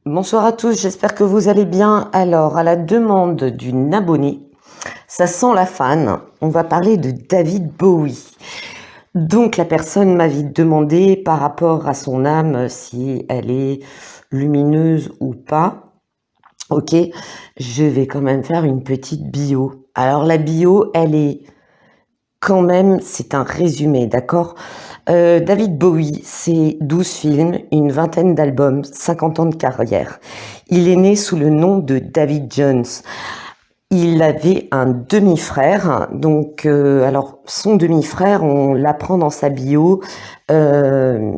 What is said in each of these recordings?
Bonsoir à tous, j'espère que vous allez bien. Alors, à la demande d'une abonnée, ça sent la fan, on va parler de David Bowie. Donc, la personne m'avait demandé par rapport à son âme si elle est lumineuse ou pas. Ok, je vais quand même faire une petite bio. Alors, la bio, elle est quand même, c'est un résumé, d'accord? David Bowie, c'est 12 films, une vingtaine d'albums, 50 ans de carrière. Il est né sous le nom de David Jones. Il avait un demi-frère, donc alors son demi-frère, on l'apprend dans sa bio, euh,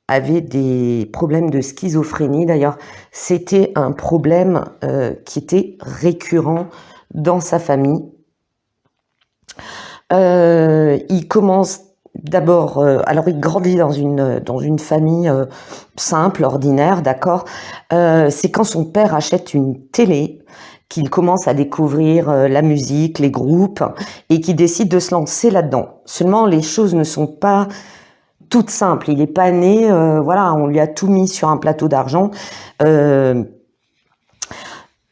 avait des problèmes de schizophrénie. D'ailleurs, c'était un problème qui était récurrent dans sa famille. Il commence d'abord, alors il grandit dans une famille simple, ordinaire, d'accord. C'est quand son père achète une télé qu'il commence à découvrir la musique, les groupes, et qu'il décide de se lancer là-dedans. Seulement, les choses ne sont pas toutes simples. Il n'est pas né, voilà, on lui a tout mis sur un plateau d'argent.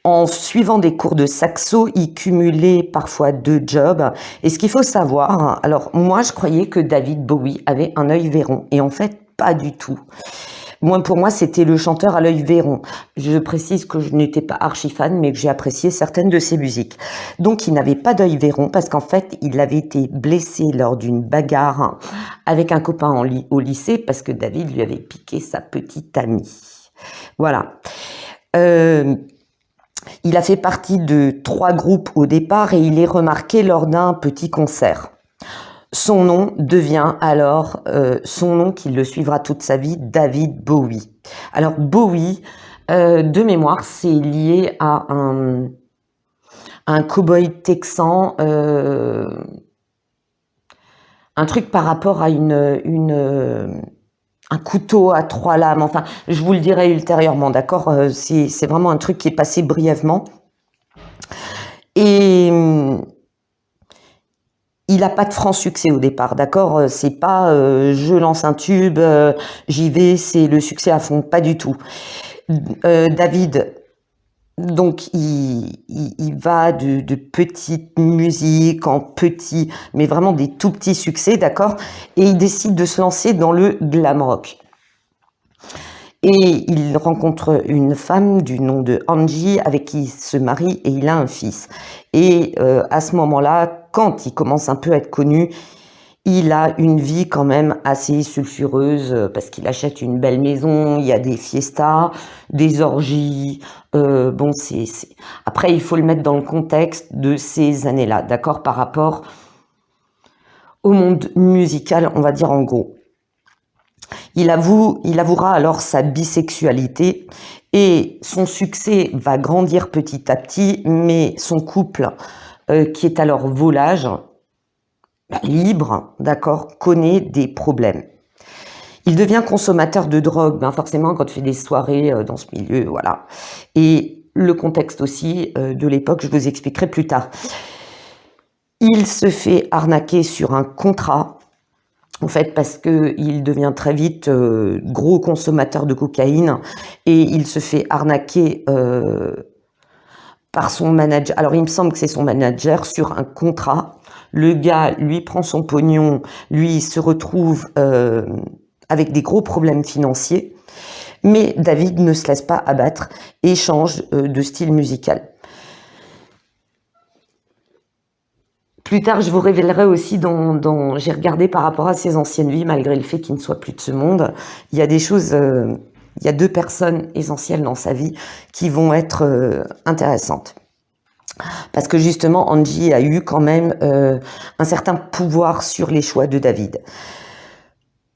En suivant des cours de saxo, il cumulait parfois 2 jobs. Et ce qu'il faut savoir, alors moi je croyais que David Bowie avait un œil vairon, et en fait pas du tout. Pour moi, c'était le chanteur à l'œil vairon. Je précise que je n'étais pas archi fan, mais que j'ai apprécié certaines de ses musiques. Donc, il n'avait pas d'œil vairon parce qu'en fait, il avait été blessé lors d'une bagarre avec un copain au lycée parce que David lui avait piqué sa petite amie. Voilà. Il a fait partie de 3 groupes au départ et il est remarqué lors d'un petit concert. Son nom devient alors son nom qui le suivra toute sa vie, David Bowie. Alors Bowie, de mémoire, c'est lié à un cow-boy texan, un truc par rapport à un couteau à 3 lames. Enfin, je vous le dirai ultérieurement, d'accord? C'est vraiment un truc qui est passé brièvement. Et il n'a pas de franc succès au départ, d'accord? C'est pas je lance un tube, j'y vais, c'est le succès à fond, pas du tout. David, donc il va de petite musique en petit, mais vraiment des tout petits succès, d'accord? Et il décide de se lancer dans le glam rock. Et il rencontre une femme du nom de Angie avec qui il se marie et il a un fils. Et à ce moment-là, quand il commence un peu à être connu, il a une vie quand même assez sulfureuse parce qu'il achète une belle maison, il y a des fiestas, des orgies. Bon, Après, il faut le mettre dans le contexte de ces années-là, d'accord, par rapport au monde musical, on va dire en gros. Il avouera alors sa bisexualité et son succès va grandir petit à petit, mais son couple, qui est alors volage, libre, d'accord, connaît des problèmes. Il devient consommateur de drogue, forcément quand tu fais des soirées dans ce milieu, voilà. Et le contexte aussi de l'époque, je vous expliquerai plus tard. Il se fait arnaquer sur un contrat, en fait, parce qu'il devient très vite gros consommateur de cocaïne et il se fait arnaquer par son manager. Alors, il me semble que c'est son manager sur un contrat. Le gars, lui, prend son pognon, lui, se retrouve avec des gros problèmes financiers. Mais David ne se laisse pas abattre et change de style musical. Plus tard, je vous révélerai aussi j'ai regardé par rapport à ses anciennes vies, malgré le fait qu'il ne soit plus de ce monde, il y a des choses, il y a 2 personnes essentielles dans sa vie qui vont être intéressantes. Parce que justement, Angie a eu quand même un certain pouvoir sur les choix de David.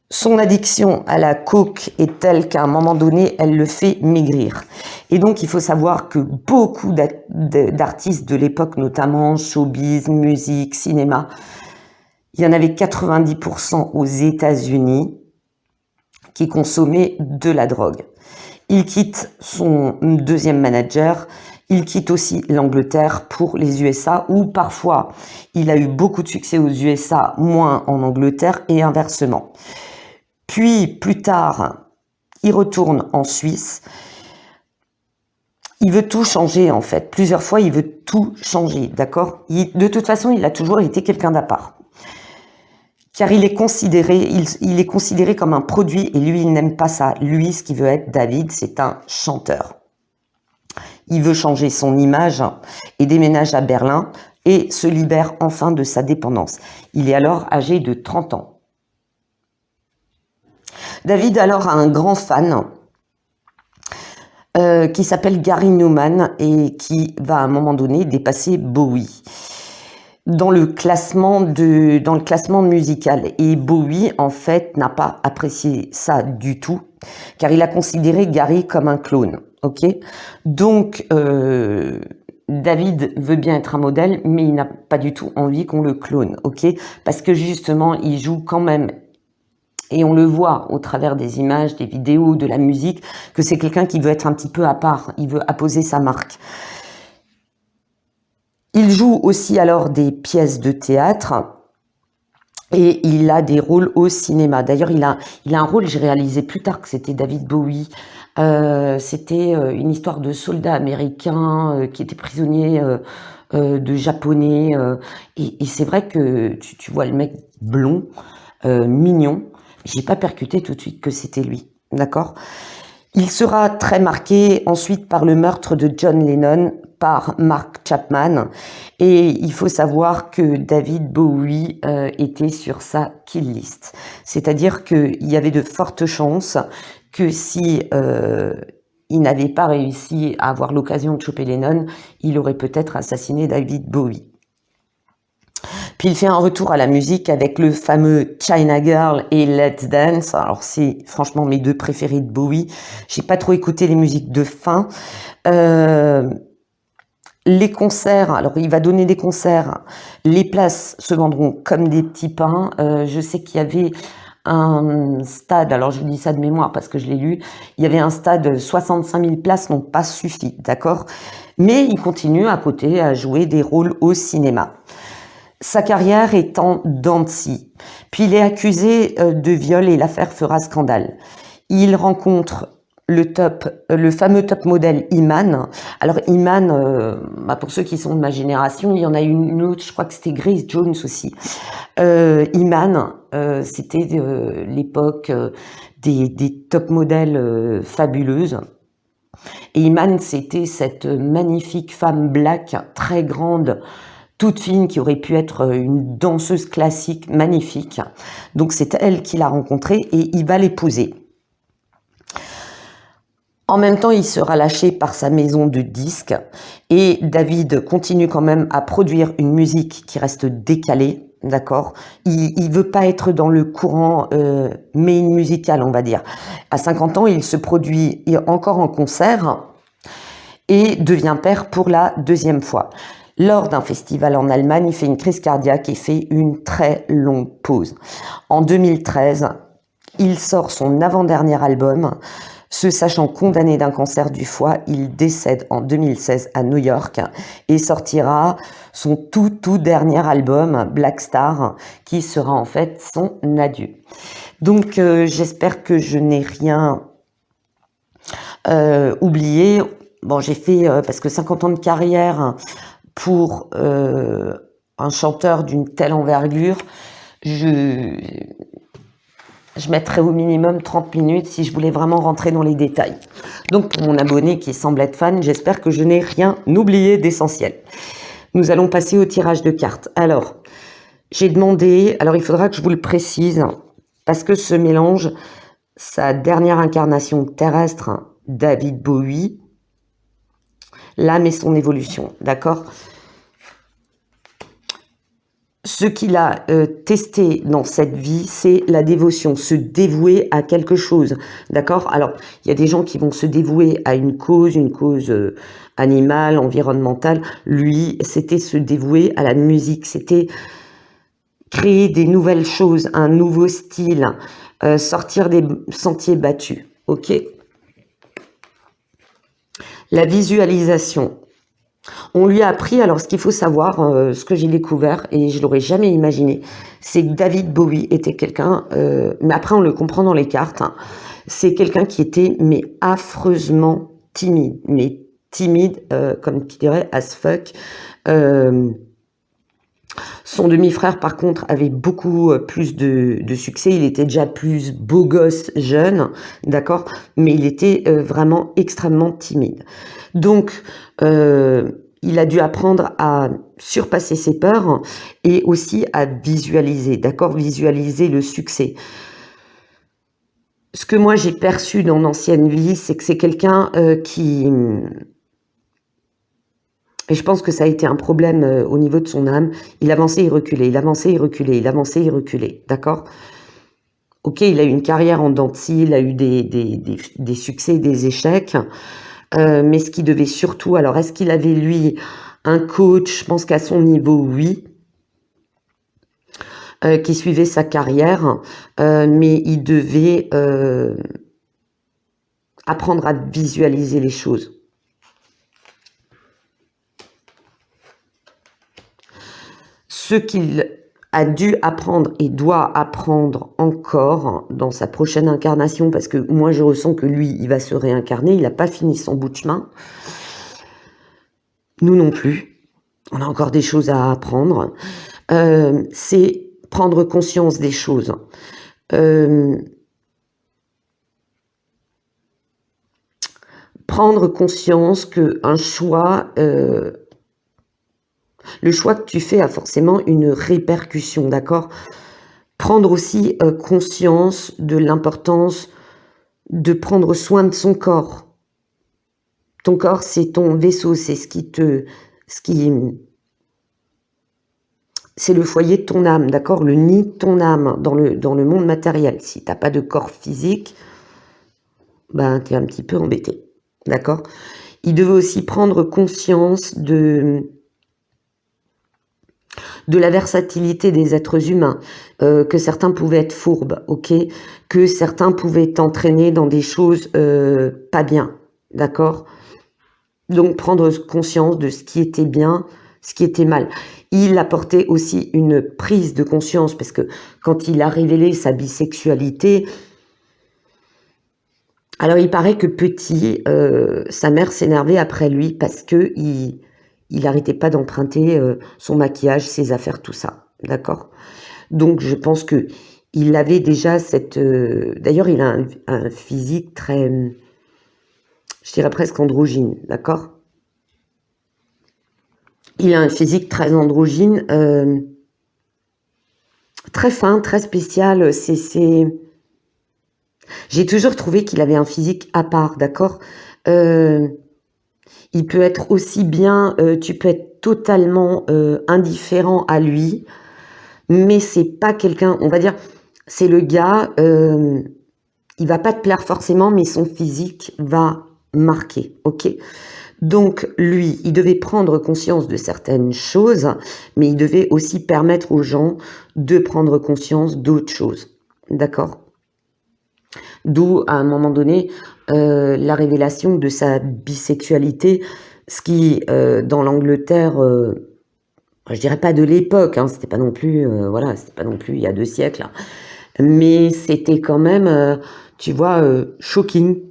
Son addiction à la coke est telle qu'à un moment donné, elle le fait maigrir. Et donc, il faut savoir que beaucoup d'artistes de l'époque, notamment showbiz, musique, cinéma, il y en avait 90% aux États-Unis qui consommaient de la drogue. Il quitte son 2e manager, il quitte aussi l'Angleterre pour les USA, où parfois il a eu beaucoup de succès aux USA, moins en Angleterre et inversement. Puis, plus tard, il retourne en Suisse il veut tout changer en fait. Plusieurs fois, il veut tout changer, d'accord? De toute façon, il a toujours été quelqu'un d'à part. Car il est considéré comme un produit et lui, il n'aime pas ça. Lui, ce qu'il veut être, David, c'est un chanteur. Il veut changer son image et déménage à Berlin et se libère enfin de sa dépendance. Il est alors âgé de 30 ans. David alors a un grand fan qui s'appelle Gary Numan et qui va à un moment donné dépasser Bowie dans le classement musical. Et Bowie, en fait, n'a pas apprécié ça du tout, car il a considéré Gary comme un clone. Ok, donc David veut bien être un modèle, mais il n'a pas du tout envie qu'on le clone. Ok, parce que justement, il joue quand même. Et on le voit au travers des images, des vidéos, de la musique, que c'est quelqu'un qui veut être un petit peu à part, il veut apposer sa marque. Il joue aussi alors des pièces de théâtre et il a des rôles au cinéma. D'ailleurs, il a un rôle, j'ai réalisé plus tard que c'était David Bowie. C'était une histoire de soldats américains qui étaient prisonniers de japonais. Et c'est vrai que tu vois le mec blond, mignon. J'ai pas percuté tout de suite que c'était lui, d'accord? Il sera très marqué ensuite par le meurtre de John Lennon par Mark Chapman. Et il faut savoir que David Bowie était sur sa kill list. C'est-à-dire qu'il y avait de fortes chances que si il n'avait pas réussi à avoir l'occasion de choper Lennon, il aurait peut-être assassiné David Bowie. Puis il fait un retour à la musique avec le fameux China Girl et Let's Dance. Alors c'est franchement mes deux préférés de Bowie. J'ai pas trop écouté les musiques de fin. Les concerts, alors il va donner des concerts. Les places se vendront comme des petits pains. Je sais qu'il y avait un stade, alors je vous dis ça de mémoire parce que je l'ai lu, il y avait un stade, 65 000 places n'ont pas suffi, d'accord? Mais il continue à côté à jouer des rôles au cinéma. Sa carrière est en dents de scie. Puis il est accusé de viol et l'affaire fera scandale. Il rencontre le fameux top modèle Iman. Alors Iman, pour ceux qui sont de ma génération, il y en a une autre, je crois que c'était Grace Jones aussi. Iman, c'était l'époque des top modèles fabuleuses. Et Iman, c'était cette magnifique femme black, très grande, toute fine, qui aurait pu être une danseuse classique magnifique. Donc c'est elle qui l'a rencontrée et il va l'épouser. En même temps, il sera lâché par sa maison de disques et David continue quand même à produire une musique qui reste décalée, d'accord? Il veut pas être dans le courant main musical, on va dire. À 50 ans, il se produit encore en concert et devient père pour la deuxième fois. Lors d'un festival en Allemagne, il fait une crise cardiaque et fait une très longue pause. En 2013, il sort son avant-dernier album. Se sachant condamné d'un cancer du foie, il décède en 2016 à New York et sortira son tout dernier album, Black Star, qui sera en fait son adieu. Donc j'espère que je n'ai rien oublié. Bon, j'ai fait, parce que 50 ans de carrière pour un chanteur d'une telle envergure, je mettrais au minimum 30 minutes si je voulais vraiment rentrer dans les détails. Donc pour mon abonné qui semble être fan, j'espère que je n'ai rien oublié d'essentiel. Nous allons passer au tirage de cartes. Alors, j'ai demandé, alors il faudra que je vous le précise, parce que ce mélange, sa dernière incarnation terrestre, David Bowie, l'âme et son évolution, d'accord ? Ce qu'il a testé dans cette vie, c'est la dévotion, se dévouer à quelque chose, d'accord? Alors, il y a des gens qui vont se dévouer à une cause animale, environnementale. Lui, c'était se dévouer à la musique, c'était créer des nouvelles choses, un nouveau style, sortir des sentiers battus, ok? La visualisation. On lui a appris, alors ce qu'il faut savoir, ce que j'ai découvert, et je l'aurais jamais imaginé, c'est que David Bowie était quelqu'un, mais après on le comprend dans les cartes, hein, c'est quelqu'un qui était mais affreusement timide, mais timide, comme tu dirais, as fuck. Son demi-frère, par contre, avait beaucoup plus de succès. Il était déjà plus beau gosse jeune, d'accord, mais il était vraiment extrêmement timide. Donc, il a dû apprendre à surpasser ses peurs et aussi à visualiser, d'accord, visualiser le succès. Ce que moi j'ai perçu dans l'ancienne vie, c'est que c'est quelqu'un qui... Et je pense que ça a été un problème au niveau de son âme. Il avançait, il reculait, il avançait, il reculait, il avançait, il reculait, d'accord? Ok, il a eu une carrière en dents de scie, il a eu des succès, des échecs, mais ce qui devait surtout... Alors, est-ce qu'il avait, lui, un coach? Je pense qu'à son niveau, oui, qui suivait sa carrière, mais il devait apprendre à visualiser les choses. Ce qu'il a dû apprendre et doit apprendre encore dans sa prochaine incarnation, parce que moi je ressens que lui, il va se réincarner, il n'a pas fini son bout de chemin. Nous non plus. On a encore des choses à apprendre. C'est prendre conscience des choses. Prendre conscience qu'un choix... le choix que tu fais a forcément une répercussion, d'accord? Prendre aussi conscience de l'importance de prendre soin de son corps. Ton corps, c'est ton vaisseau, c'est c'est le foyer de ton âme, d'accord? Le nid de ton âme dans le monde matériel. Si tu n'as pas de corps physique, ben, tu es un petit peu embêté, d'accord? Il devait aussi prendre conscience de la versatilité des êtres humains, que certains pouvaient être fourbes, ok, que certains pouvaient t'entraîner dans des choses pas bien, d'accord? Donc prendre conscience de ce qui était bien, ce qui était mal. Il apportait aussi une prise de conscience, parce que quand il a révélé sa bisexualité, alors il paraît que petit, sa mère s'énervait après lui parce que il n'arrêtait pas d'emprunter son maquillage, ses affaires, tout ça, d'accord? Donc je pense que il avait déjà cette... D'ailleurs, il a un physique très... je dirais presque androgyne, d'accord? Il a un physique très androgyne, très fin, très spécial. J'ai toujours trouvé qu'il avait un physique à part, d'accord? Il peut être aussi bien, tu peux être totalement indifférent à lui, mais c'est pas quelqu'un, on va dire, c'est le gars, il va pas te plaire forcément, mais son physique va marquer, ok? Donc lui, il devait prendre conscience de certaines choses, mais il devait aussi permettre aux gens de prendre conscience d'autres choses, d'accord? D'où, à un moment donné, la révélation de sa bisexualité, ce qui, dans l'Angleterre, je dirais pas de l'époque, hein, c'était pas non plus, voilà, c'était pas non plus il y a 2 siècles, hein, mais c'était quand même, tu vois, shocking.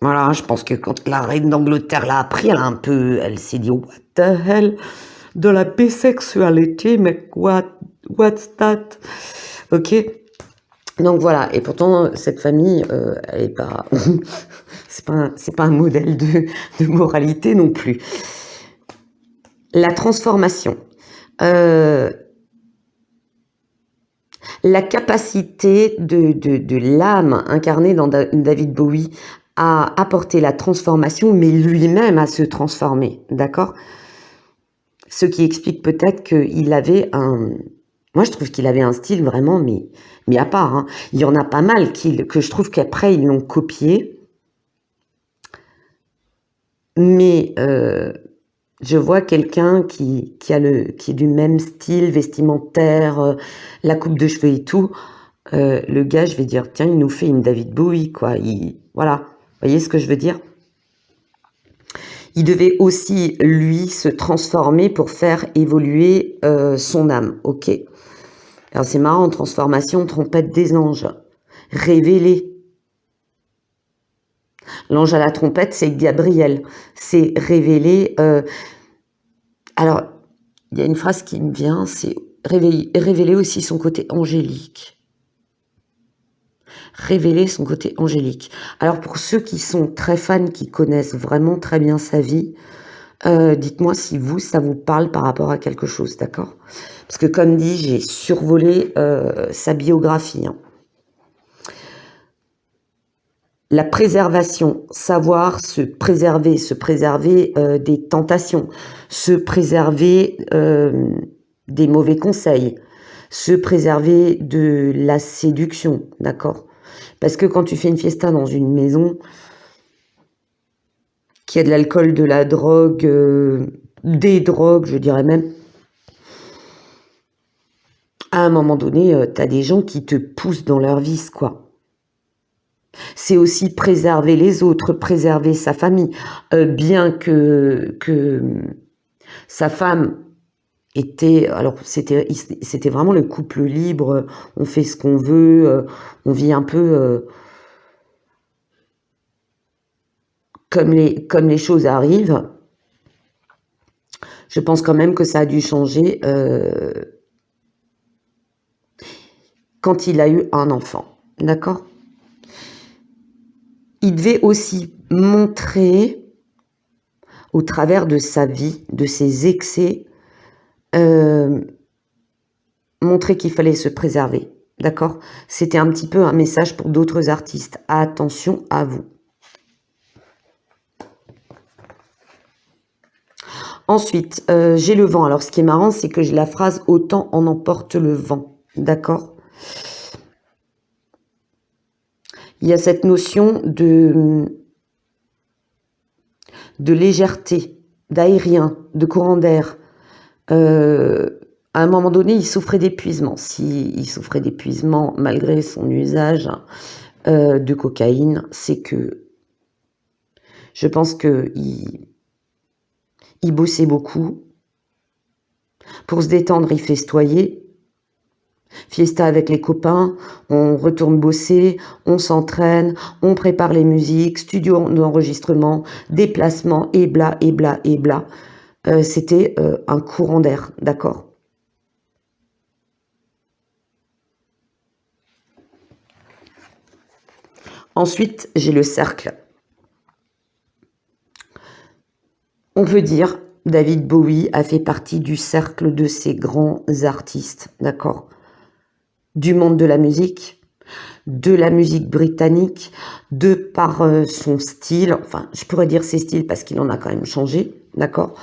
Voilà, je pense que quand la reine d'Angleterre l'a appris, elle s'est dit, what the hell, de la bisexualité, mais what's that? Ok. Donc voilà, et pourtant cette famille, elle est pas, c'est pas un modèle de moralité non plus. La transformation, la capacité de l'âme incarnée dans David Bowie à apporter la transformation, mais lui-même à se transformer, d'accord? Ce qui explique peut-être qu'il avait un... Moi, je trouve qu'il avait un style vraiment, mais à part. Hein. Il y en a pas mal que je trouve qu'après, ils l'ont copié. Mais je vois quelqu'un qui est du même style vestimentaire, la coupe de cheveux et tout. Le gars, je vais dire, tiens, il nous fait une David Bowie, quoi. Voilà, vous voyez ce que je veux dire? Il devait aussi, lui, se transformer pour faire évoluer son âme, ok? Alors c'est marrant, transformation, trompette des anges, révéler. L'ange à la trompette, c'est Gabriel. C'est révéler... alors, il y a une phrase qui me vient, c'est révéler aussi son côté angélique. Révéler son côté angélique. Alors, pour ceux qui sont très fans, qui connaissent vraiment très bien sa vie, dites-moi si vous, ça vous parle par rapport à quelque chose, d'accord? Parce que comme dit, j'ai survolé sa biographie. Hein. La préservation, savoir se préserver des tentations, se préserver des mauvais conseils, se préserver de la séduction, d'accord? Parce que quand tu fais une fiesta dans une maison, qu'il y a de l'alcool, de la drogue, des drogues, je dirais même, à un moment donné, tu as des gens qui te poussent dans leur vice, quoi. C'est aussi préserver les autres, préserver sa famille, bien que sa femme était, alors c'était vraiment le couple libre, on fait ce qu'on veut, on vit un peu comme les choses arrivent. Je pense quand même que ça a dû changer quand il a eu un enfant, d'accord? Il devait aussi montrer, au travers de sa vie, de ses excès, montrer qu'il fallait se préserver, d'accord? C'était un petit peu un message pour d'autres artistes. Attention à vous. Ensuite, j'ai le vent. Alors, ce qui est marrant, c'est que j'ai la phrase « Autant en emporte le vent », d'accord? Il y a cette notion de légèreté, d'aérien, de courant d'air. À un moment donné, il souffrait d'épuisement. S'il souffrait d'épuisement malgré son usage de cocaïne, c'est que je pense qu'il bossait beaucoup. Pour se détendre, il festoyait. Fiesta avec les copains, on retourne bosser, on s'entraîne, on prépare les musiques, studio d'enregistrement, déplacement, et bla, et bla, et bla. C'était un courant d'air, d'accord? Ensuite, j'ai le cercle. On peut dire, David Bowie a fait partie du cercle de ces grands artistes, d'accord? Du monde de la musique britannique, de par son style, enfin, je pourrais dire ses styles parce qu'il en a quand même changé, d'accord?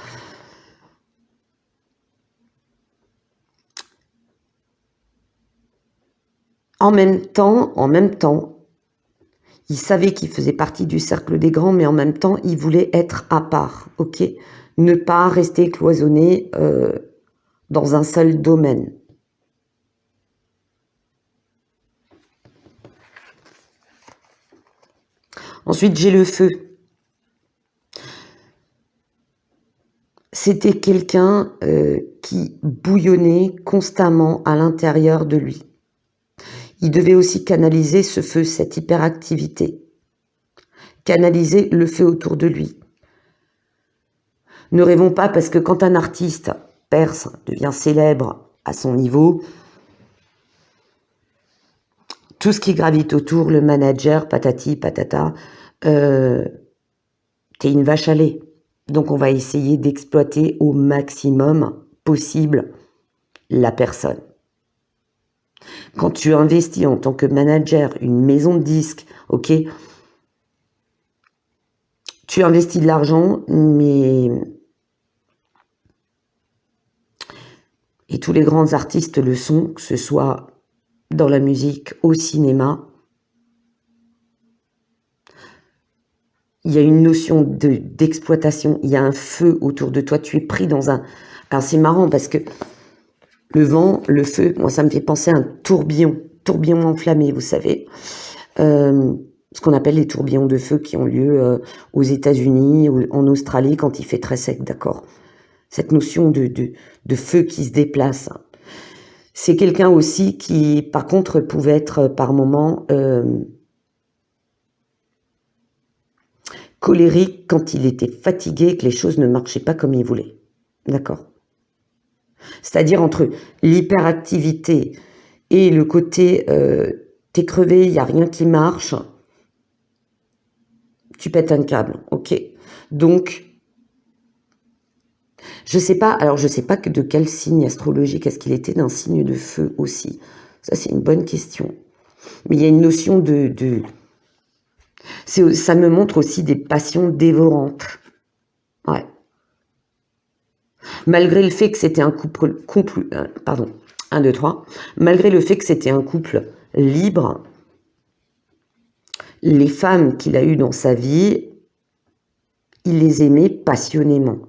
En même temps, il savait qu'il faisait partie du cercle des grands, mais en même temps, il voulait être à part, ok? Ne pas rester cloisonné dans un seul domaine. Ensuite, j'ai le feu. C'était quelqu'un qui bouillonnait constamment à l'intérieur de lui. Il devait aussi canaliser ce feu, cette hyperactivité. Canaliser le feu autour de lui. Ne rêvons pas parce que quand un artiste perce, devient célèbre à son niveau, tout ce qui gravite autour, le manager, patati, patata, t'es une vache à lait. Donc on va essayer d'exploiter au maximum possible la personne. Quand tu investis en tant que manager une maison de disques, ok, tu investis de l'argent, mais... Et tous les grands artistes le sont, que ce soit dans la musique, au cinéma. Il y a une notion d'exploitation, il y a un feu autour de toi, tu es pris dans un... Alors c'est marrant parce que le vent, le feu, moi ça me fait penser à un tourbillon enflammé, vous savez. Ce qu'on appelle les tourbillons de feu qui ont lieu aux États-Unis ou en Australie quand il fait très sec, d'accord. Cette notion de feu qui se déplace. C'est quelqu'un aussi qui, par contre, pouvait être par moments colérique quand il était fatigué et que les choses ne marchaient pas comme il voulait. D'accord? C'est-à-dire entre l'hyperactivité et le côté t'es crevé, il n'y a rien qui marche, tu pètes un câble, ok. Donc, je sais pas, alors je sais pas de quel signe astrologique, est-ce qu'il était d'un signe de feu aussi? Ça, c'est une bonne question. Mais il y a une notion ça me montre aussi des passions dévorantes. Ouais. Malgré le fait que c'était un couple, pardon, 1, 2, 3, malgré le fait que c'était un couple libre, les femmes qu'il a eues dans sa vie, il les aimait passionnément.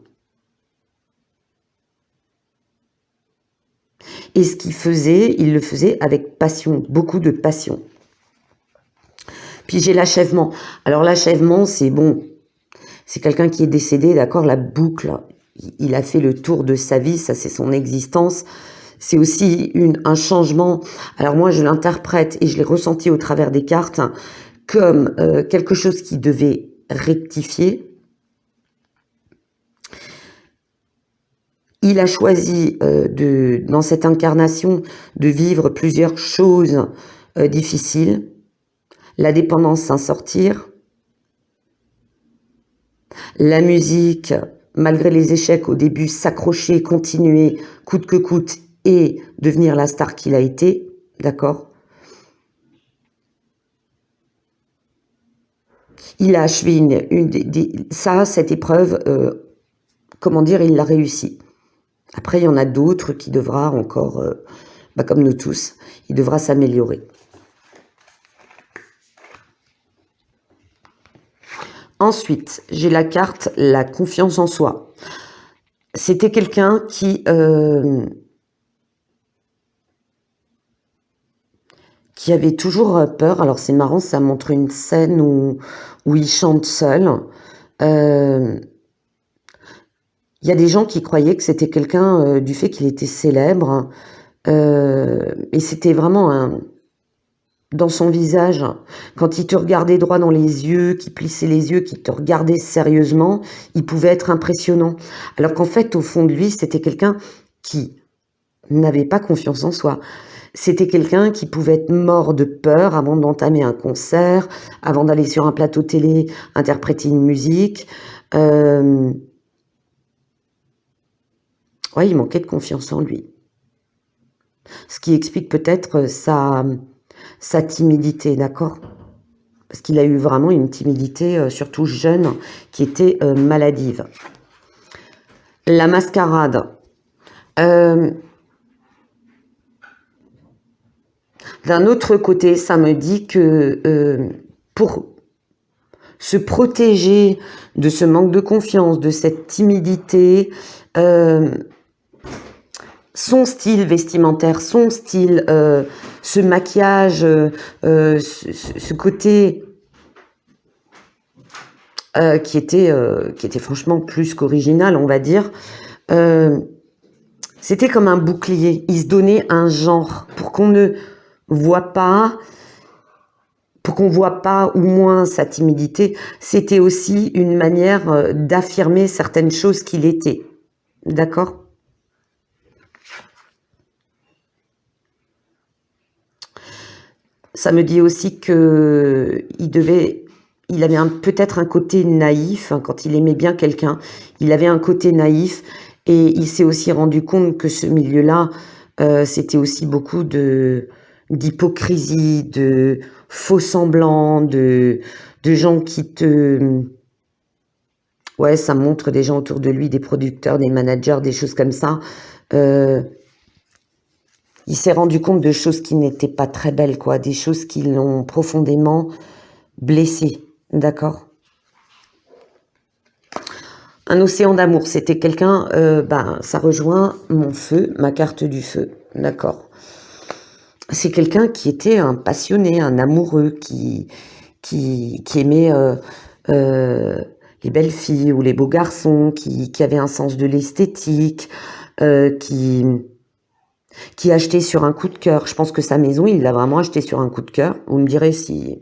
Et ce qu'il faisait, il le faisait avec passion, beaucoup de passion. Puis j'ai l'achèvement. Alors l'achèvement, c'est bon, c'est quelqu'un qui est décédé, d'accord, la boucle. Il a fait le tour de sa vie, ça c'est son existence. C'est aussi un changement. Alors moi, je l'interprète et je l'ai ressenti au travers des cartes comme quelque chose qui devait rectifier. Il a choisi dans cette incarnation de vivre plusieurs choses difficiles. La dépendance s'en sortir. La musique, malgré les échecs au début, s'accrocher, continuer, coûte que coûte, et devenir la star qu'il a été, d'accord? Il a achevé cette épreuve, comment dire, il l'a réussi. Après, il y en a d'autres qui devra encore, comme nous tous, il devra s'améliorer. Ensuite, j'ai la carte la confiance en soi. C'était quelqu'un qui avait toujours peur. Alors c'est marrant, ça montre une scène où il chante seul. Il y a des gens qui croyaient que c'était quelqu'un du fait qu'il était célèbre. Et c'était vraiment dans son visage, quand il te regardait droit dans les yeux, qui plissait les yeux, qui te regardait sérieusement, il pouvait être impressionnant. Alors qu'en fait, au fond de lui, c'était quelqu'un qui n'avait pas confiance en soi. C'était quelqu'un qui pouvait être mort de peur avant d'entamer un concert, avant d'aller sur un plateau télé interpréter une musique. Ouais, il manquait de confiance en lui. Ce qui explique peut-être sa timidité, d'accord? Parce qu'il a eu vraiment une timidité, surtout jeune, qui était maladive. La mascarade. D'un autre côté, ça me dit que pour se protéger de ce manque de confiance, de cette timidité, son style vestimentaire, son style, ce maquillage, ce côté qui était franchement plus qu'original, on va dire. C'était comme un bouclier. Il se donnait un genre pour qu'on ne voit pas, pour qu'on voit pas ou moins sa timidité. C'était aussi une manière d'affirmer certaines choses qu'il était. D'accord ? Ça me dit aussi que il avait peut-être un côté naïf, hein, quand il aimait bien quelqu'un. Il avait un côté naïf et il s'est aussi rendu compte que ce milieu-là, c'était aussi beaucoup d'hypocrisie, de faux semblants, de gens qui te... Ouais, ça montre des gens autour de lui, des producteurs, des managers, des choses comme ça. Il s'est rendu compte de choses qui n'étaient pas très belles, quoi, des choses qui l'ont profondément blessé, d'accord? Un océan d'amour, c'était quelqu'un, ça rejoint mon feu, ma carte du feu, d'accord? C'est quelqu'un qui était un passionné, un amoureux, qui aimait les belles filles ou les beaux garçons, qui avait un sens de l'esthétique, qui achetait sur un coup de cœur. Je pense que sa maison, il l'a vraiment acheté sur un coup de cœur. Vous me direz si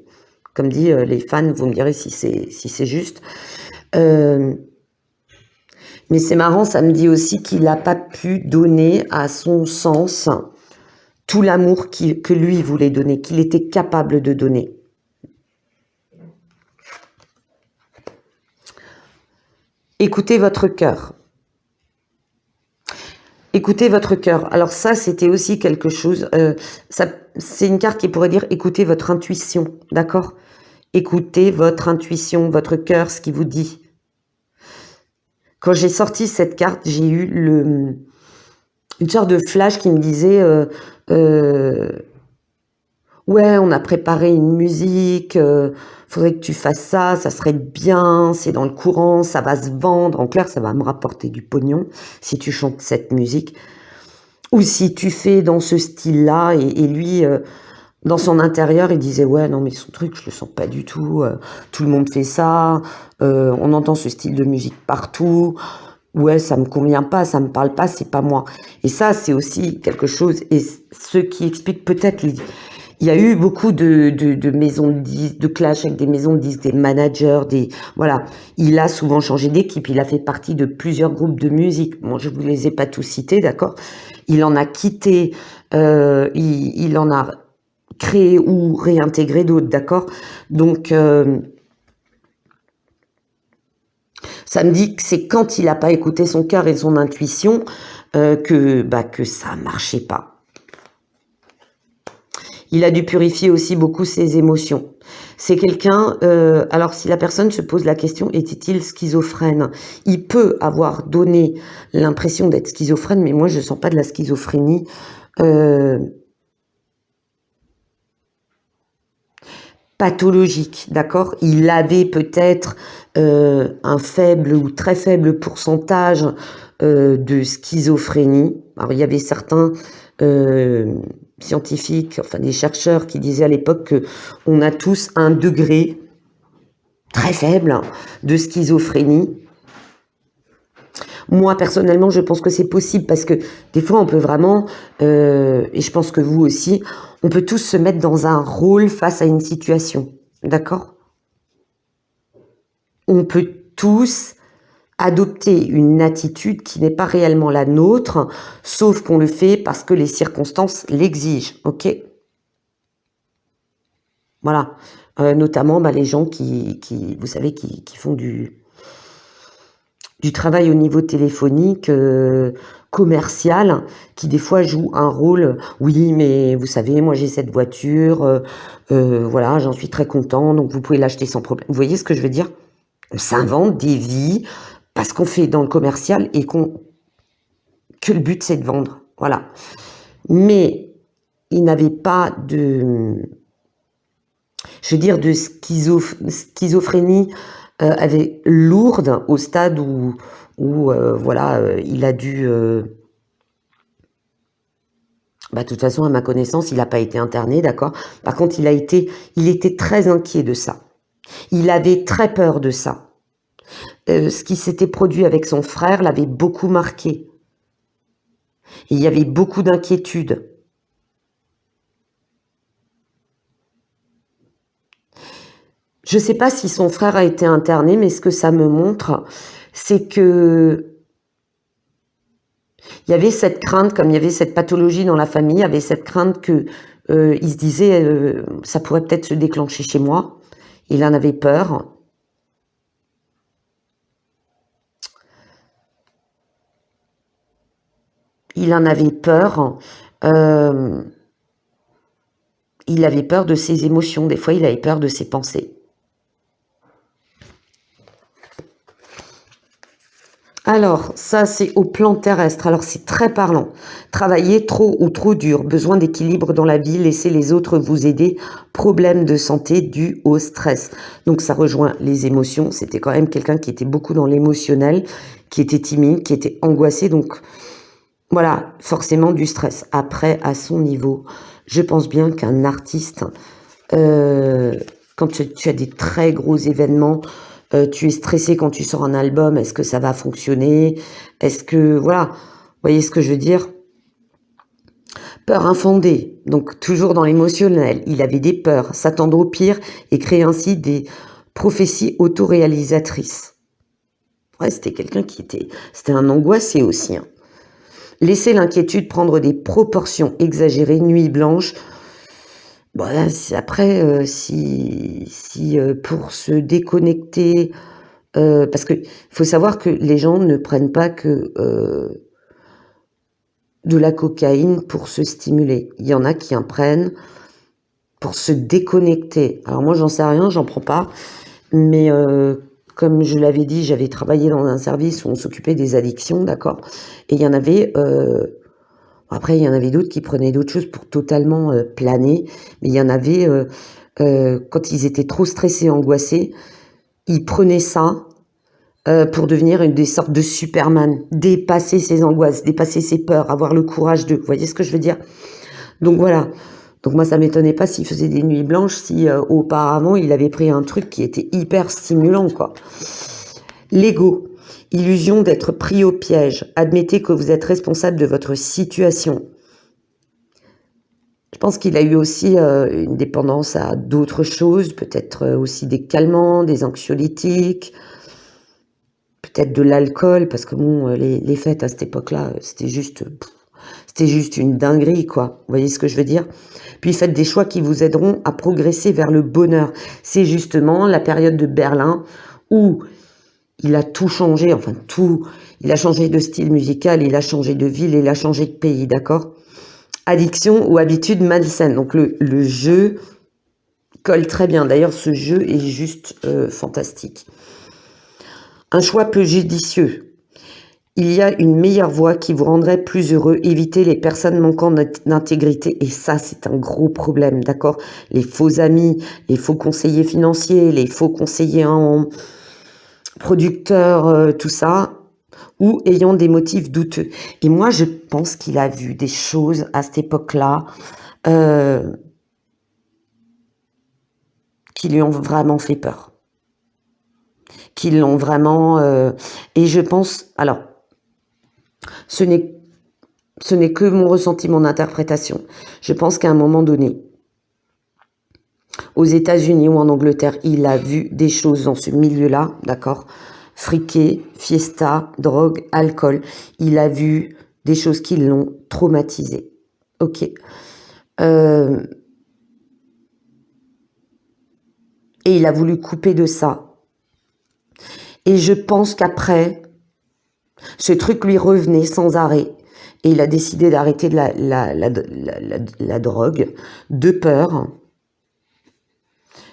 Comme dit, les fans, vous me direz si c'est juste. Mais c'est marrant, ça me dit aussi qu'il n'a pas pu donner à son sens tout l'amour que lui voulait donner, qu'il était capable de donner. Écoutez votre cœur. Écoutez votre cœur. Alors ça, c'était aussi quelque chose. C'est une carte qui pourrait dire écoutez votre intuition, d'accord? Écoutez votre intuition, votre cœur, ce qui vous dit. Quand j'ai sorti cette carte, j'ai eu une sorte de flash qui me disait ouais, on a préparé une musique, faudrait que tu fasses ça serait bien, c'est dans le courant, ça va se vendre. En clair, ça va me rapporter du pognon si tu chantes cette musique. Ou si tu fais dans ce style-là, et lui, dans son intérieur, il disait ouais, non mais son truc, je le sens pas du tout, tout le monde fait ça, on entend ce style de musique partout, ouais, ça me convient pas, ça me parle pas, c'est pas moi. Et ça, c'est aussi quelque chose, et ce qui explique peut-être il y a eu beaucoup de maisons de disques, de clash avec des maisons de disques, des managers, voilà. Il a souvent changé d'équipe, il a fait partie de plusieurs groupes de musique. Bon, je vous les ai pas tous cités, d'accord? Il en a quitté, il en a créé ou réintégré d'autres, d'accord? Donc, ça me dit que c'est quand il n'a pas écouté son cœur et son intuition que ça marchait pas. Il a dû purifier aussi beaucoup ses émotions. C'est quelqu'un, alors si la personne se pose la question, était-il schizophrène? Il peut avoir donné l'impression d'être schizophrène, mais moi je ne sens pas de la schizophrénie. Pathologique, d'accord? Il avait peut-être un faible ou très faible pourcentage de schizophrénie. Alors il y avait certains scientifiques, enfin des chercheurs qui disaient à l'époque que on a tous un degré très faible de schizophrénie. Moi, personnellement, je pense que c'est possible parce que des fois, on peut vraiment, et je pense que vous aussi, on peut tous se mettre dans un rôle face à une situation, d'accord? On peut tous adopter une attitude qui n'est pas réellement la nôtre, sauf qu'on le fait parce que les circonstances l'exigent, ok? Voilà. Notamment les gens qui vous savez, qui font du travail au niveau téléphonique, commercial, qui des fois joue un rôle, oui, mais vous savez, moi j'ai cette voiture, voilà, j'en suis très content, donc vous pouvez l'acheter sans problème. Vous voyez ce que je veux dire? On s'invente des vies parce qu'on fait dans le commercial et que le but c'est de vendre, voilà. Mais il n'avait pas de, je veux dire, de schizophrénie avait lourde au stade où voilà, il a dû... de toute façon, à ma connaissance, il n'a pas été interné, d'accord? Par contre, il était très inquiet de ça. Il avait très peur de ça. Ce qui s'était produit avec son frère l'avait beaucoup marqué. Et il y avait beaucoup d'inquiétude. Je ne sais pas si son frère a été interné, mais ce que ça me montre, c'est que il y avait cette crainte, comme il y avait cette pathologie dans la famille, il y avait cette crainte que il se disait ça pourrait peut-être se déclencher chez moi. Il en avait peur. Il en avait peur. Il avait peur de ses émotions. Des fois, il avait peur de ses pensées. Alors, ça, c'est au plan terrestre. Alors, c'est très parlant. Travailler trop ou trop dur. Besoin d'équilibre dans la vie. Laissez les autres vous aider. Problème de santé dû au stress. Donc, ça rejoint les émotions. C'était quand même quelqu'un qui était beaucoup dans l'émotionnel, qui était timide, qui était angoissé. Donc, voilà, forcément du stress. Après, à son niveau, je pense bien qu'un artiste, quand tu as des très gros événements, tu es stressé quand tu sors un album, est-ce que ça va fonctionner? Est-ce que, voilà, vous voyez ce que je veux dire? Peur infondée, donc toujours dans l'émotionnel. Il avait des peurs, s'attendre au pire et créer ainsi des prophéties autoréalisatrices. Ouais, c'était quelqu'un c'était un angoissé aussi. Hein. Laisser l'inquiétude prendre des proportions exagérées, nuit blanche. Bon, là, après, pour se déconnecter, parce que faut savoir que les gens ne prennent pas que de la cocaïne pour se stimuler. Il y en a qui en prennent pour se déconnecter. Alors moi, j'en sais rien, j'en prends pas, mais comme je l'avais dit, j'avais travaillé dans un service où on s'occupait des addictions, d'accord. Et il y en avait. Après, il y en avait d'autres qui prenaient d'autres choses pour totalement planer. Mais il y en avait quand ils étaient trop stressés, angoissés, ils prenaient ça. Pour devenir des sortes de Superman, dépasser ses angoisses, dépasser ses peurs, avoir le courage de... Vous voyez ce que je veux dire? Donc voilà. Donc moi, ça m'étonnait pas s'il faisait des nuits blanches, si auparavant, il avait pris un truc qui était hyper stimulant, quoi. L'ego. Illusion d'être pris au piège. Admettez que vous êtes responsable de votre situation. Je pense qu'il a eu aussi une dépendance à d'autres choses, peut-être aussi des calmants, des anxiolytiques, peut-être de l'alcool, parce que bon, les fêtes à cette époque-là, c'était juste une dinguerie, quoi. Vous voyez ce que je veux dire? Puis faites des choix qui vous aideront à progresser vers le bonheur. C'est justement la période de Berlin où il a tout changé, enfin tout. Il a changé de style musical, il a changé de ville, il a changé de pays, d'accord? Addiction ou habitude malsaine. Donc le jeu colle très bien. D'ailleurs, ce jeu est juste fantastique. Un choix peu judicieux. Il y a une meilleure voie qui vous rendrait plus heureux. Évitez les personnes manquant d'intégrité. Et ça, c'est un gros problème, d'accord? Les faux amis, les faux conseillers financiers, les faux conseillers en producteurs, tout ça, ou ayant des motifs douteux. Et moi, je pense qu'il a vu des choses à cette époque-là qui lui ont vraiment fait peur. Qui l'ont vraiment... et je pense... Alors, ce n'est que mon ressenti, mon interprétation. Je pense qu'à un moment donné, aux États-Unis ou en Angleterre, il a vu des choses dans ce milieu-là, d'accord? Friqué, fiesta, drogue, alcool. Il a vu des choses qui l'ont traumatisé. Ok. Et il a voulu couper de ça. Et je pense qu'après, ce truc lui revenait sans arrêt. Et il a décidé d'arrêter la drogue, de peur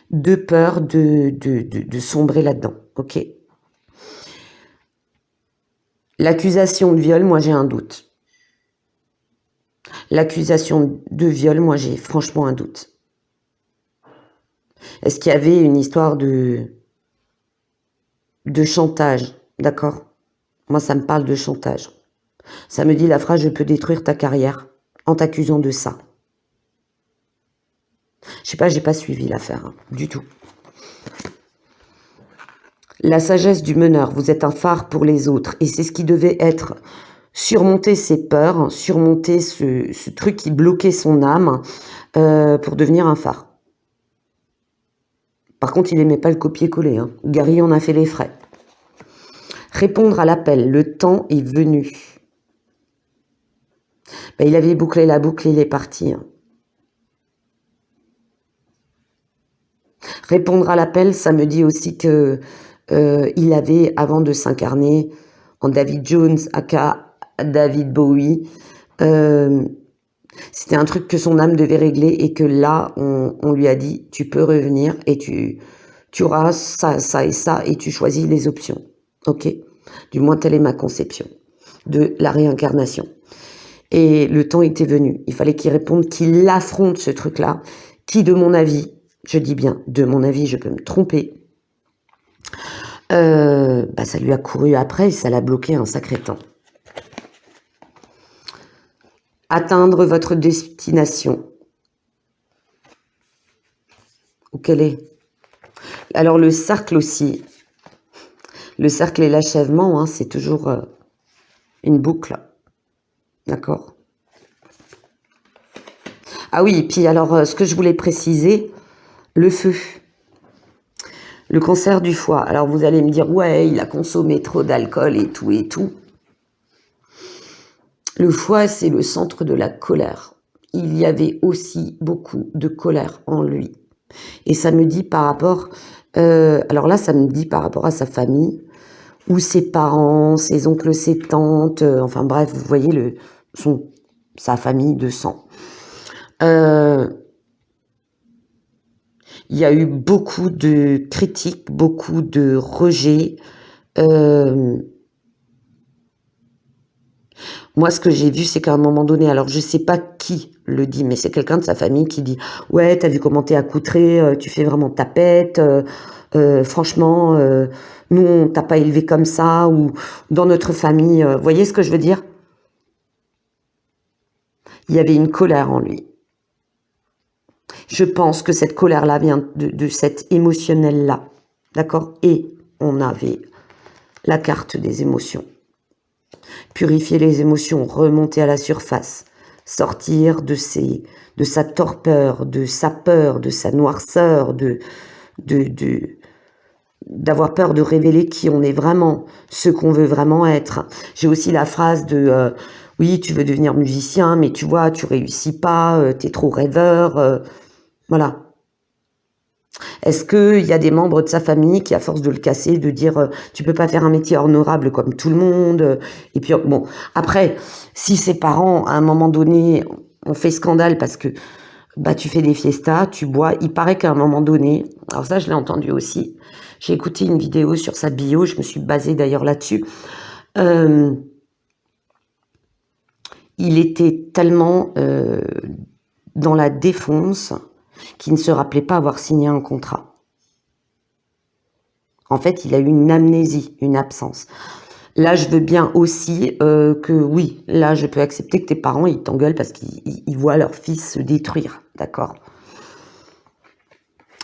de sombrer là-dedans. Ok. L'accusation de viol, moi j'ai un doute. L'accusation de viol, moi j'ai franchement un doute. Est-ce qu'il y avait une histoire de chantage, d'accord? Moi ça me parle de chantage. Ça me dit la phrase « je peux détruire ta carrière » en t'accusant de ça. Je sais pas, j'ai pas suivi l'affaire, hein, du tout. La sagesse du meneur, vous êtes un phare pour les autres. Et c'est ce qui devait être surmonter ses peurs, surmonter ce truc qui bloquait son âme pour devenir un phare. Par contre, il aimait pas le copier-coller. Hein. Gary en a fait les frais. Répondre à l'appel, le temps est venu. Ben, il avait bouclé la boucle, il est parti. Hein. Répondre à l'appel, ça me dit aussi que il avait, avant de s'incarner en David Jones, aka David Bowie, c'était un truc que son âme devait régler et que là, on lui a dit, tu peux revenir et tu auras ça, ça et ça et tu choisis les options. Ok? Du moins, telle est ma conception de la réincarnation. Et le temps était venu. Il fallait qu'il réponde, qu'il affronte ce truc-là, qui, de mon avis, je dis bien, de mon avis, je peux me tromper, ça lui a couru après et ça l'a bloqué un sacré temps. Atteindre votre destination. Où qu'elle est. Alors le cercle aussi. Le cercle et l'achèvement, hein, c'est toujours une boucle. D'accord? Ah oui, et puis alors, ce que je voulais préciser, le feu, le cancer du foie. Alors vous allez me dire, ouais, il a consommé trop d'alcool et tout et tout. Le foie, c'est le centre de la colère. Il y avait aussi beaucoup de colère en lui. Et ça me dit par rapport, alors là, ça me dit par rapport à sa famille, ou ses parents, ses oncles, ses tantes, enfin bref, vous voyez sa famille de sang. Il y a eu beaucoup de critiques, beaucoup de rejets. Moi, ce que j'ai vu, c'est qu'à un moment donné, alors je sais pas qui le dit, mais c'est quelqu'un de sa famille qui dit « Ouais, t'as vu comment t'es accoutré, tu fais vraiment tapette, franchement, nous, on t'a pas élevé comme ça, ou dans notre famille, vous voyez ce que je veux dire ?» Il y avait une colère en lui. Je pense que cette colère-là vient de cet émotionnel-là, d'accord? Et on avait la carte des émotions. Purifier les émotions, remonter à la surface, sortir de sa torpeur, de sa peur, de sa noirceur, d'avoir peur de révéler qui on est vraiment, ce qu'on veut vraiment être. J'ai aussi la phrase de oui, tu veux devenir musicien, mais tu vois, tu réussis pas, t'es trop rêveur, voilà. Est-ce qu'il y a des membres de sa famille qui, à force de le casser, de dire tu peux pas faire un métier honorable comme tout le monde, et puis bon, après, si ses parents, à un moment donné, ont fait scandale parce que bah tu fais des fiestas, tu bois, il paraît qu'à un moment donné, alors ça je l'ai entendu aussi, j'ai écouté une vidéo sur sa bio, je me suis basée d'ailleurs là-dessus, il était tellement dans la défonce qu'il ne se rappelait pas avoir signé un contrat. En fait, il a eu une amnésie, une absence. Là, je veux bien aussi que, oui, là, je peux accepter que tes parents, ils t'engueulent parce qu'ils voient leur fils se détruire, d'accord?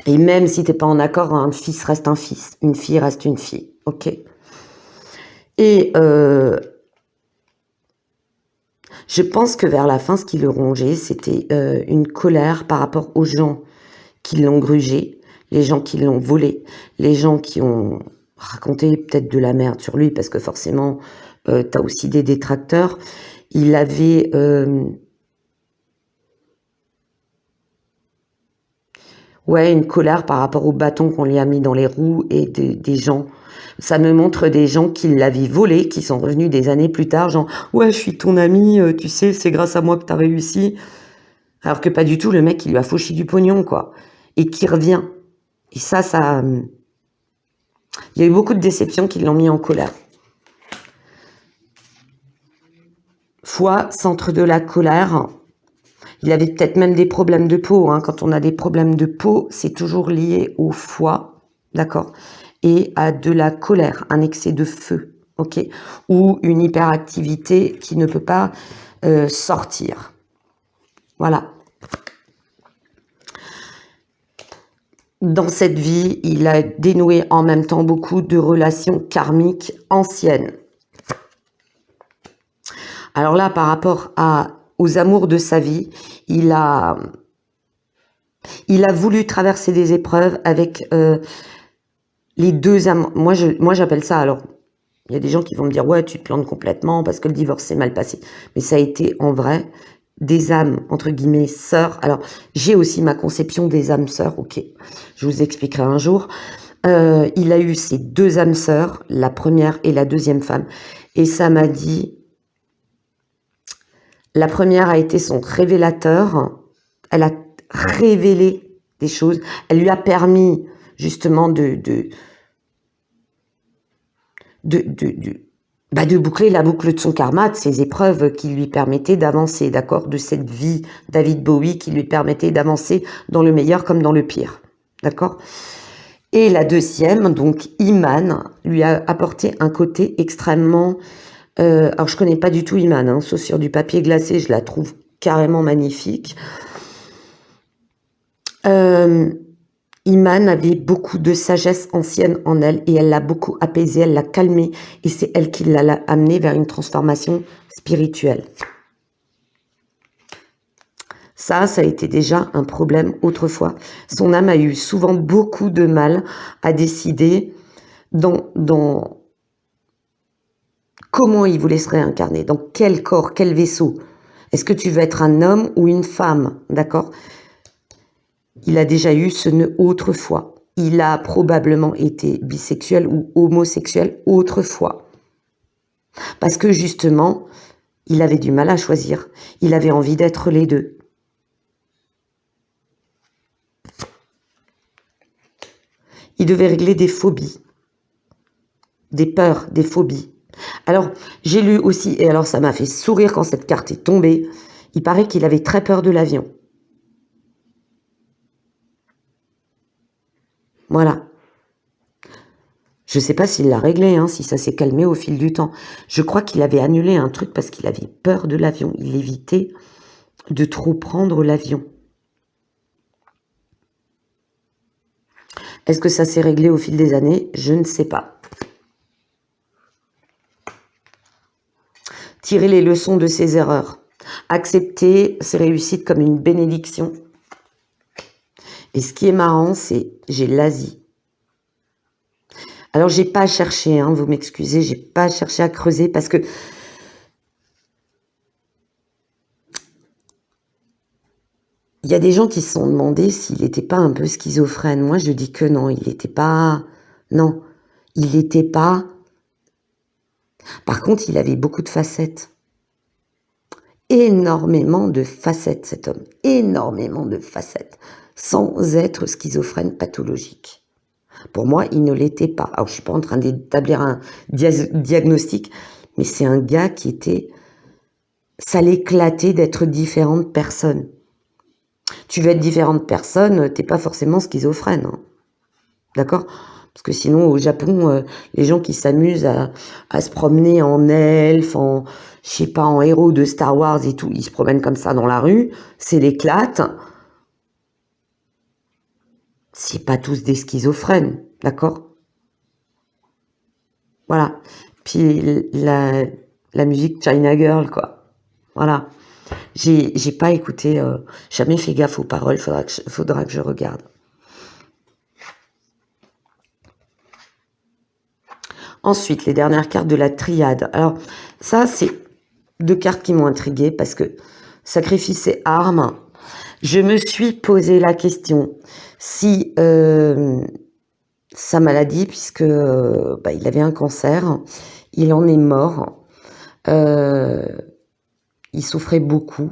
Et même si t'es pas en accord, un fils reste un fils, une fille reste une fille, ok? Et je pense que vers la fin, ce qui le rongeait, c'était une colère par rapport aux gens qui l'ont grugé, les gens qui l'ont volé, les gens qui ont raconté peut-être de la merde sur lui, parce que forcément, t'as aussi des détracteurs. Il avait ouais, une colère par rapport au bâton qu'on lui a mis dans les roues et des gens. Ça me montre des gens qui l'avaient volé, qui sont revenus des années plus tard, genre « Ouais, je suis ton ami, tu sais, c'est grâce à moi que t'as réussi. » Alors que pas du tout, le mec, il lui a fauché du pognon, quoi. Et qui revient. Et ça... Il y a eu beaucoup de déceptions qui l'ont mis en colère. Foie, centre de la colère. Il avait peut-être même des problèmes de peau. Hein. Quand on a des problèmes de peau, c'est toujours lié au foie, d'accord? Et à de la colère, un excès de feu, ok? Ou une hyperactivité qui ne peut pas sortir. Voilà. Dans cette vie, il a dénoué en même temps beaucoup de relations karmiques anciennes. Alors là, par rapport aux amours de sa vie, il a voulu traverser des épreuves avec les deux âmes. Moi, j'appelle ça, alors, il y a des gens qui vont me dire, ouais, tu te plantes complètement parce que le divorce s'est mal passé. Mais ça a été, en vrai, des âmes, entre guillemets, sœurs. Alors, j'ai aussi ma conception des âmes sœurs, ok, je vous expliquerai un jour. Il a eu ses deux âmes sœurs, la première et la deuxième femme. Et ça m'a dit, la première a été son révélateur. Elle a révélé des choses. Elle lui a permis, justement, de boucler la boucle de son karma, de ses épreuves qui lui permettaient d'avancer, d'accord, de cette vie David Bowie qui lui permettait d'avancer dans le meilleur comme dans le pire, d'accord. Et la deuxième, donc Iman, lui a apporté un côté extrêmement... alors je connais pas du tout Iman, hein, sauf sur du papier glacé, je la trouve carrément magnifique. Iman avait beaucoup de sagesse ancienne en elle et elle l'a beaucoup apaisée, elle l'a calmée et c'est elle qui l'a amenée vers une transformation spirituelle. Ça a été déjà un problème autrefois. Son âme a eu souvent beaucoup de mal à décider dans comment il voulait se réincarner, dans quel corps, quel vaisseau. Est-ce que tu veux être un homme ou une femme, d'accord? Il a déjà eu ce nœud autrefois. Il a probablement été bisexuel ou homosexuel autrefois. Parce que justement, il avait du mal à choisir. Il avait envie d'être les deux. Il devait régler des phobies, des peurs, des phobies. Alors, j'ai lu aussi, et alors ça m'a fait sourire quand cette carte est tombée, il paraît qu'il avait très peur de l'avion. Voilà. Je ne sais pas s'il l'a réglé, hein, si ça s'est calmé au fil du temps. Je crois qu'il avait annulé un truc parce qu'il avait peur de l'avion. Il évitait de trop prendre l'avion. Est-ce que ça s'est réglé au fil des années? Je ne sais pas. Tirer les leçons de ses erreurs. Accepter ses réussites comme une bénédiction. Et ce qui est marrant, c'est j'ai l'Asie. Alors, j'ai pas cherché, hein, vous m'excusez, j'ai pas cherché à creuser parce que il y a des gens qui se sont demandé s'il n'était pas un peu schizophrène. Moi, je dis que non, il n'était pas... Non, il n'était pas... Par contre, il avait beaucoup de facettes. Énormément de facettes, cet homme. Énormément de facettes. Sans être schizophrène pathologique. Pour moi, il ne l'était pas. Alors, je ne suis pas en train d'établir un diagnostic, mais c'est un gars qui était... Ça l'éclatait d'être différente personne. Tu veux être différente personne, t'es pas forcément schizophrène. Hein. D'accord? Parce que sinon, au Japon, les gens qui s'amusent à se promener en elfe, je sais pas, en héros de Star Wars et tout, ils se promènent comme ça dans la rue, c'est l'éclate. C'est pas tous des schizophrènes, d'accord? Voilà. Puis la musique China Girl, quoi. Voilà. J'ai pas écouté, jamais fait gaffe aux paroles, faudra que je regarde. Ensuite, les dernières cartes de la triade. Alors, ça, c'est deux cartes qui m'ont intriguée parce que sacrifice et armes. Je me suis posé la question si sa maladie, puisque il avait un cancer, il en est mort, il souffrait beaucoup.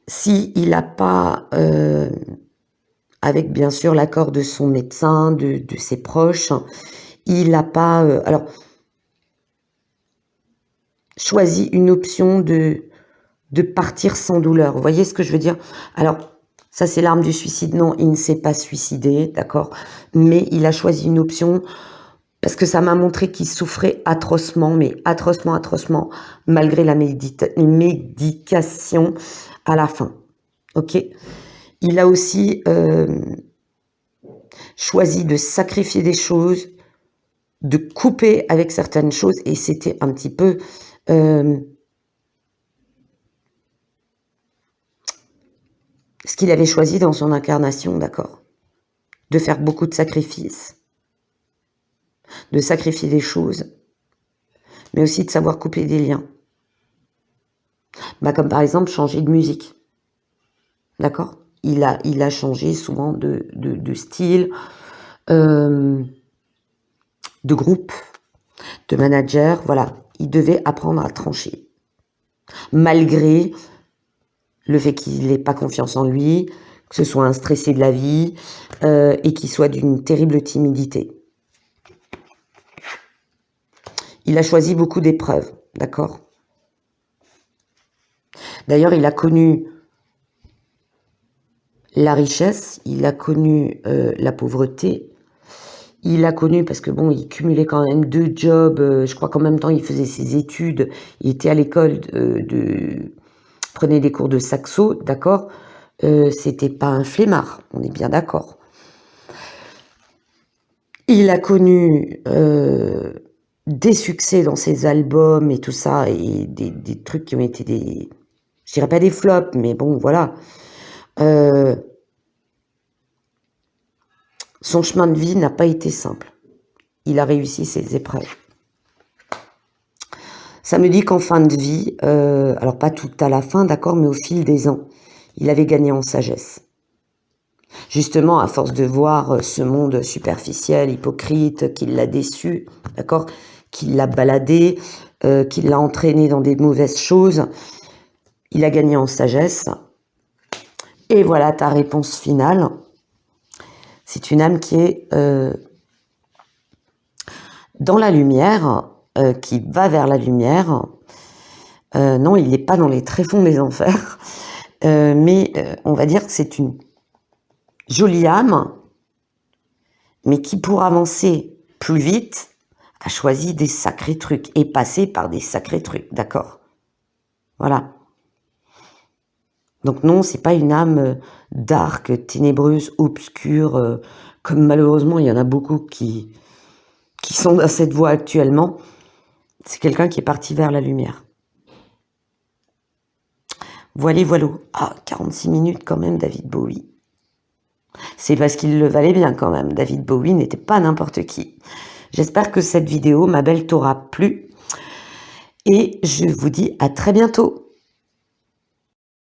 Si il n'a pas, avec bien sûr l'accord de son médecin, de ses proches, il n'a pas, alors, choisi une option de partir sans douleur. Vous voyez ce que je veux dire? Alors, ça c'est l'arme du suicide. Non, il ne s'est pas suicidé, d'accord? Mais il a choisi une option parce que ça m'a montré qu'il souffrait atrocement, mais atrocement, atrocement, malgré la médication à la fin. Ok? Il a aussi choisi de sacrifier des choses, de couper avec certaines choses, et c'était un petit peu... ce qu'il avait choisi dans son incarnation, d'accord? De faire beaucoup de sacrifices, de sacrifier des choses, mais aussi de savoir couper des liens. Comme par exemple changer de musique, d'accord? Il a changé souvent de style, de groupe, de manager, voilà. Il devait apprendre à trancher, malgré le fait qu'il n'ait pas confiance en lui, que ce soit un stressé de la vie et qu'il soit d'une terrible timidité. Il a choisi beaucoup d'épreuves, d'accord? D'ailleurs, il a connu la richesse, il a connu la pauvreté, il a connu, parce que bon, il cumulait quand même 2 jobs, je crois qu'en même temps il faisait ses études, il était à l'école prenait des cours de saxo, d'accord? C'était pas un flemmard, on est bien d'accord. Il a connu des succès dans ses albums et tout ça, et des trucs qui ont été je dirais pas des flops, mais bon, voilà. Son chemin de vie n'a pas été simple. Il a réussi ses épreuves. Ça me dit qu'en fin de vie, alors pas tout à la fin, d'accord, mais au fil des ans, il avait gagné en sagesse. Justement, à force de voir ce monde superficiel, hypocrite, qui l'a déçu, d'accord, qui l'a baladé, qui l'a entraîné dans des mauvaises choses, il a gagné en sagesse. Et voilà ta réponse finale. C'est une âme qui est dans la lumière, qui va vers la lumière. Non, il n'est pas dans les tréfonds des enfers, mais on va dire que c'est une jolie âme, mais qui, pour avancer plus vite, a choisi des sacrés trucs et passé par des sacrés trucs, d'accord? Voilà. Donc non, c'est pas une âme dark, ténébreuse, obscure, comme malheureusement il y en a beaucoup qui sont dans cette voie actuellement. C'est quelqu'un qui est parti vers la lumière. Voilà. Ah, 46 minutes quand même, David Bowie. C'est parce qu'il le valait bien quand même. David Bowie n'était pas n'importe qui. J'espère que cette vidéo, ma belle, t'aura plu. Et je vous dis à très bientôt.